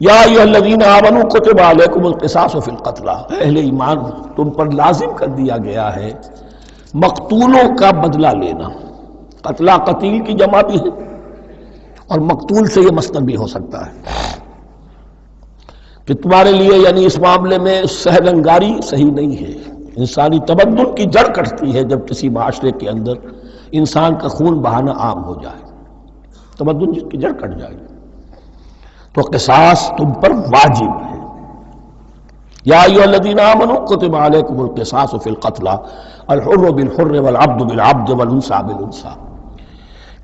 یا ایھا الذین آمنوا کتب علیکم القصاص فی القتلی، اہل ایمان تم پر لازم کر دیا گیا ہے مقتولوں کا بدلہ لینا۔ قتلہ قتیل کی جمع بھی ہے، اور مقتول سے یہ مصدر بھی ہو سکتا ہے کہ تمہارے لیے یعنی اس معاملے میں سہل انگاری صحیح نہیں ہے۔ انسانی تمدن کی جڑ کٹتی ہے جب کسی معاشرے کے اندر انسان کا خون بہانا عام ہو جائے، تمدن کی جڑ کٹ جائے، تو قصاص تم پر واجب ہے۔ یا ایھا الذین آمنوا کتب علیکم القصاص فی القتلی الحر بالحر والعبد بالعبد والانثى بالانثى۔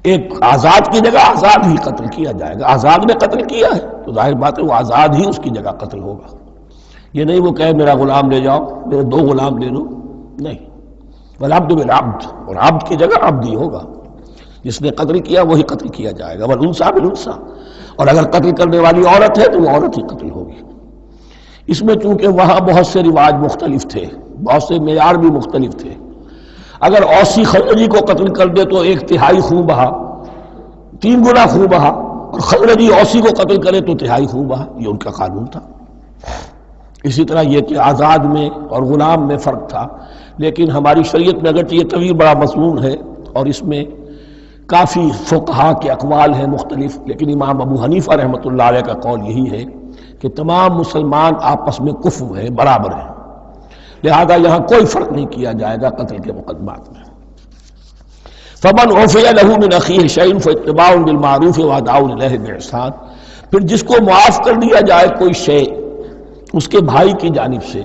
ایک آزاد کی جگہ آزاد ہی قتل کیا جائے گا۔ آزاد نے قتل کیا ہے تو ظاہر بات ہے وہ آزاد ہی اس کی جگہ قتل ہوگا۔ یہ نہیں وہ کہے میرا غلام لے جاؤ، میرے 2 غلام لے لو، نہیں، والعبد بالعبد، اور عبد کی جگہ عبد ہی ہوگا، جس نے قتل کیا وہی قتل کیا جائے گا، والانثى بالانثى، اور اگر قتل کرنے والی عورت ہے تو وہ عورت ہی قتل ہوگی۔ اس میں چونکہ وہاں بہت سے رواج مختلف تھے، بہت سے معیار بھی مختلف تھے۔ اگر اوسی خزرجی کو قتل کر دے تو 1/3 خون بہا، 3 گنا خون بہا، اور خزرجی اوسی کو قتل کرے تو 1/3 خون بہا، یہ ان کا قانون تھا۔ اسی طرح یہ کہ آزاد میں اور غلام میں فرق تھا، لیکن ہماری شریعت میں اگرچہ یہ طویل بڑا مضمون ہے اور اس میں کافی فقہا کے اقوال ہیں مختلف، لیکن امام ابو حنیفہ رحمۃ اللہ علیہ کا قول یہی ہے کہ تمام مسلمان آپس میں کفو ہیں، برابر ہیں، لہذا یہاں کوئی فرق نہیں کیا جائے گا قتل کے مقدمات میں۔ فمن عفی لہ من اخیہ شیء فاتباع بالمعروف واداء الیہ باحسان، پھر جس کو معاف کر دیا جائے کوئی شے اس کے بھائی کی جانب سے،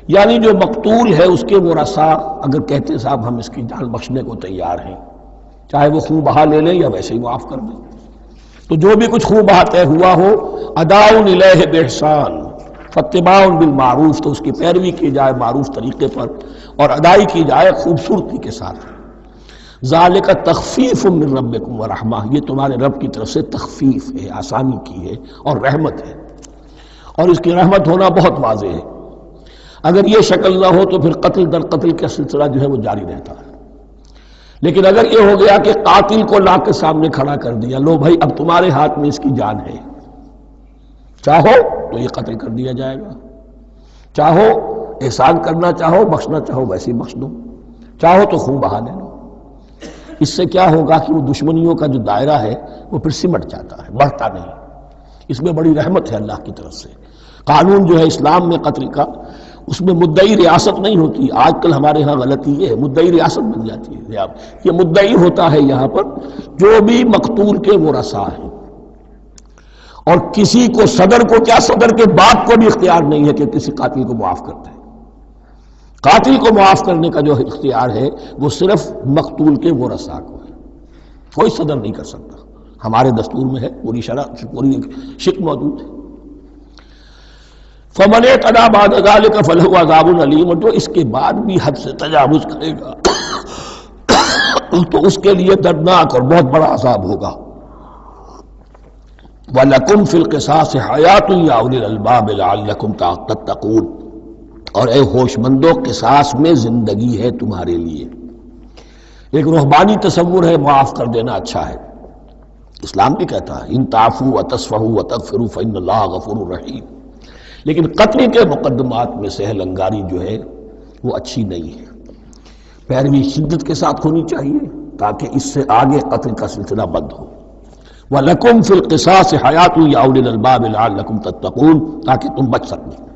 یعنی جو مقتول ہے اس کے ورثاء اگر کہتے صاحب ہم اس کی جان بخشنے کو تیار ہیں، چاہے وہ خون بہا لے لیں یا ویسے ہی معاف کر دیں، تو جو بھی کچھ خون بہا طے ہوا ہو اداء الیہ باحسان فاتباع بالمعروف، تو اس کی پیروی کی جائے معروف طریقے پر اور ادائی کی جائے خوبصورتی کے ساتھ۔ ذالک تخفیف من ربکم ورحمہ، یہ تمہارے رب کی طرف سے تخفیف ہے، آسانی کی ہے اور رحمت ہے، اور اس کی رحمت ہونا بہت واضح ہے۔ اگر یہ شکل نہ ہو تو پھر قتل در قتل کا سلسلہ جو ہے وہ جاری رہتا ہے، لیکن اگر یہ ہو گیا کہ قاتل کو لا کے سامنے کھڑا کر دیا، لو بھائی اب تمہارے ہاتھ میں اس کی جان ہے، چاہو تو یہ قتل کر دیا جائے گا، چاہو احسان کرنا چاہو بخشنا چاہو ویسے ہی بخش دو، چاہو تو خون بہا لے لو۔ اس سے کیا ہوگا کہ وہ دشمنیوں کا جو دائرہ ہے وہ پھر سمٹ جاتا ہے، بڑھتا نہیں۔ اس میں بڑی رحمت ہے اللہ کی طرف سے۔ قانون جو ہے اسلام میں قتل کا، اس میں مدعی ریاست نہیں ہوتی۔ آج کل ہمارے ہاں غلطی یہ ہے، مدعی ریاست بن جاتی ہے۔ یہ مدعی ہوتا ہے یہاں پر جو بھی مقتول کے ورثاء ہیں، اور کسی کو صدر کو کیا صدر کے باپ کو بھی اختیار نہیں ہے کہ کسی قاتل کو معاف کر دے۔ قاتل کو معاف کرنے کا جو اختیار ہے وہ صرف مقتول کے ورثاء کو ہے، کوئی صدر نہیں کر سکتا۔ ہمارے دستور میں ہے، پوری شرح پوری شک موجود ہے۔ فمن اعتدی بعد ذلک فلہ عذاب علیم، اور جو اس کے بعد بھی حد سے تجاوز کرے گا تو اس کے لیے دردناک اور بہت بڑا عذاب ہوگا۔ وَلَكُمْ فِي الْقِصَاصِ حَيَاةٌ يَا أُولِي الْأَلْبَابِ لَعَلَّكُمْ تَتَّقُونَ، اور اے ہوش مندو قصاص میں زندگی ہے تمہارے لیے۔ ایک روحانی تصور ہے معاف کر دینا اچھا ہے، اسلام بھی کہتا ہے ان تعفوا وتصفحوا وتغفروا فإن اللہ غفور رحیم، لیکن قتل کے مقدمات میں سہل انگاری جو ہے وہ اچھی نہیں ہے، پیروی شدت کے ساتھ ہونی چاہیے تاکہ اس سے آگے قتل کا سلسلہ بند ہو۔ وَلَكُمْ فِي الْقِصَاصِ حَيَاةٌ يَا أُولِي الْأَلْبَابِ لَعَلَّكُمْ تَتَّقُونَ، تاکہ تم بچ سکو۔